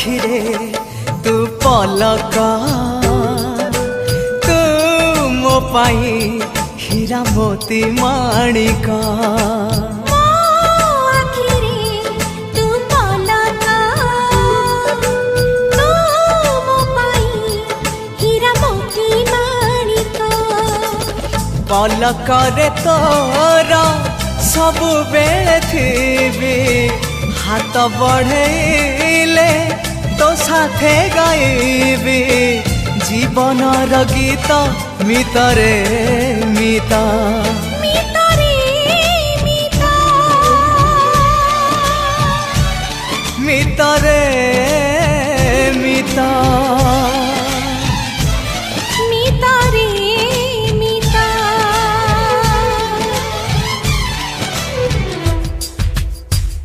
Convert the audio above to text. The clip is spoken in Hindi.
आखिरे तू पलक तू मो पाई हीरा मोती माणिक पलकरे तोर सबु बेले थी हाथ बढ़ेले तो साथे गाइबी जीवन गीत मितरे मिता।